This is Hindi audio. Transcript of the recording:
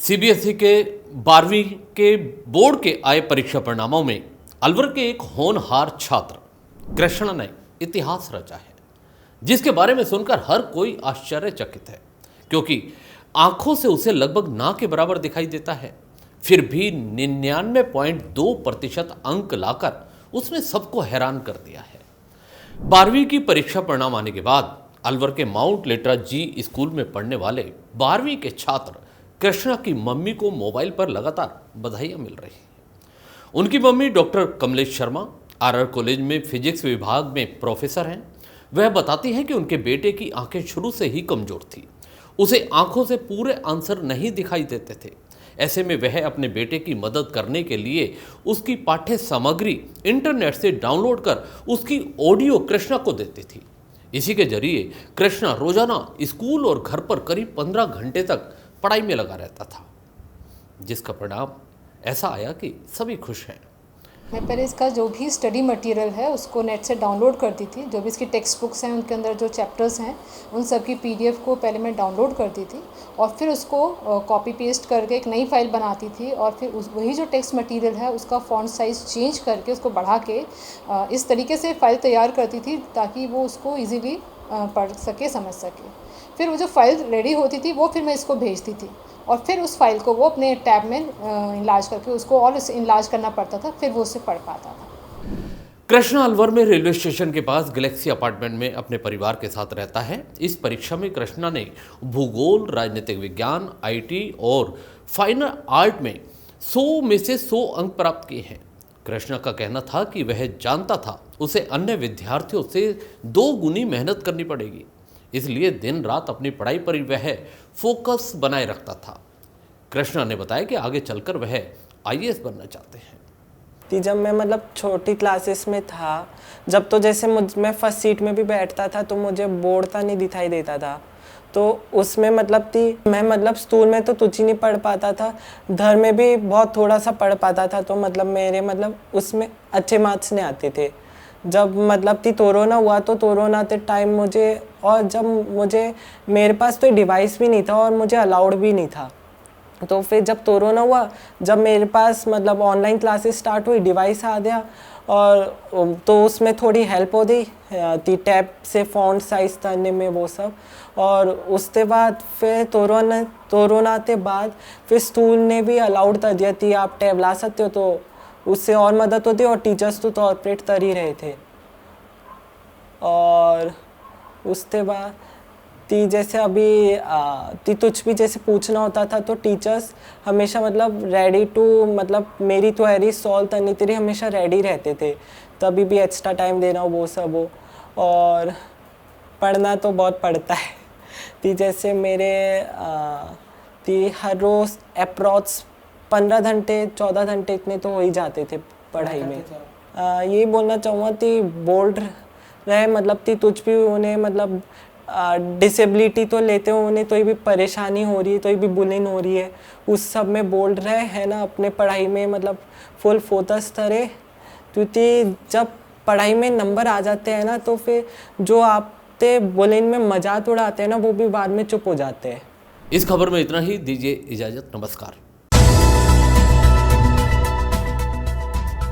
सीबीएसई के 12वीं के बोर्ड के आए परीक्षा परिणामों में अलवर के एक होनहार छात्र कृष्ण ने इतिहास रचा है, जिसके बारे में सुनकर हर कोई आश्चर्यचकित है, क्योंकि आंखों से उसे लगभग ना के बराबर दिखाई देता है। फिर भी 99.2% अंक लाकर उसने सबको हैरान कर दिया है। 12वीं की परीक्षा परिणाम आने के बाद अलवर के माउंट लेटरा जी स्कूल में पढ़ने वाले 12वीं के छात्र कृष्णा की मम्मी को मोबाइल पर लगातार बधाइयां मिल रही हैं। उनकी mummy doctor Kamlesh Sharma RR college में फिजिक्स विभाग में प्रोफेसर हैं। वह बताती हैं कि उनके बेटे की आंखें शुरू से ही कमजोर थी, उसे आंखों से पूरे आंसर नहीं दिखाई देते थे। ऐसे में वह अपने बेटे की मदद करने के लिए उसकी पाठ्य सामग्री इंटरनेट से डाउनलोड कर उसकी ऑडियो कृष्णा को देती थी। इसी के जरिए कृष्णा रोजाना स्कूल और घर पर करीब 15 घंटे तक पढ़ाई में लगा रहता था, जिसका परिणाम ऐसा आया कि सभी खुश हैं। मैं पहले इसका जो भी स्टडी मटेरियल है उसको नेट से डाउनलोड करती थी। जो भी इसकी टेक्स्ट बुक्स हैं उनके अंदर जो चैप्टर्स हैं उन सब की पीडीएफ को पहले मैं डाउनलोड करती थी और फिर उसको कॉपी पेस्ट करके एक नई फाइल बनाती थी और फिर वही जो टेक्स्ट मटेरियल है उसका फॉन्ट साइज़ चेंज करके उसको बढ़ा के इस तरीके से फाइल तैयार करती थी ताकि वो उसको ईज़िली पढ़ सके, समझ सके। फिर वो जो फाइल रेडी होती थी वो फिर मैं इसको भेजती थी और फिर उस फाइल को वो अपने टैब में इनलार्ज करके उसको और इनलार्ज करना पड़ता था, फिर वो उससे पढ़ पाता था। कृष्णा अलवर में रेलवे स्टेशन के पास गैलेक्सी अपार्टमेंट में अपने परिवार के साथ रहता है। इस परीक्षा में कृष्णा ने भूगोल, राजनीतिक विज्ञान, आईटी और फाइन आर्ट में 100 में से 100 अंक प्राप्त किए हैं। कृष्णा का कहना था कि वह जानता था उसे अन्य विद्यार्थियों से 2 गुनी मेहनत करनी पड़ेगी, इसलिए दिन रात अपनी पढ़ाई पर वह फोकस बनाए रखता था। कृष्णा ने बताया कि आगे चलकर वह आईएएस बनना चाहते हैं। जब मैं छोटी क्लासेस में था, जब तो जैसे मैं फर्स्ट सीट में भी बैठता था तो मुझे बोर्ड था नहीं दिखाई देता था, तो उसमें मैं स्कूल में तो कुछ ही नहीं पढ़ पाता था, घर में भी बहुत थोड़ा सा पढ़ पाता था, तो मेरे उसमें अच्छे मार्क्स नहीं आते थे। जब कोरोना हुआ तो कोरोना के टाइम मेरे पास तो डिवाइस भी नहीं था और मुझे अलाउड भी नहीं था। तो फिर जब कोरोना हुआ, जब मेरे पास ऑनलाइन क्लासेस स्टार्ट हुई, डिवाइस आ गया और तो उसमें थोड़ी हेल्प हो गई टैब से फ़ॉन्ट साइज़ करने में वो सब। और उसके बाद फिर कोरोना के बाद फिर स्कूल ने भी अलाउड कर दिया कि आप टैब ला सकते हो, तो उससे और मदद होती है और टीचर्स तो ऑपरेट कर ही रहे थे। और उसके बाद जैसे अभी कुछ भी जैसे पूछना होता था तो टीचर्स हमेशा रेडी टू मेरी क्वेरी सॉल्व करने के लिए हमेशा रेडी रहते थे, तभी भी एक्स्ट्रा टाइम देना हो वो सब हो। और पढ़ना तो बहुत पड़ता है जैसे मेरे हर रोज़ अप्रॉक्स 15 घंटे 14 घंटे इतने तो हो ही जाते थे पढ़ाई में। ये बोलना चाहूँगा कि बोल्ड रहे, कुछ भी उन्हें डिसेबिलिटी तो लेते हो उन्हें, तो भी परेशानी हो रही है, तो भी बुलिंग हो रही है, उस सब में बोल्ड रहे है ना, अपने पढ़ाई में फुल फोकस करे, क्योंकि जब पढ़ाई में नंबर आ जाते हैं ना तो फिर जो आपके बुलिंग में मजाक उड़ाते हैं ना वो भी बाद में चुप हो जाते हैं। इस खबर में इतना ही, दीजिए इजाजत, नमस्कार।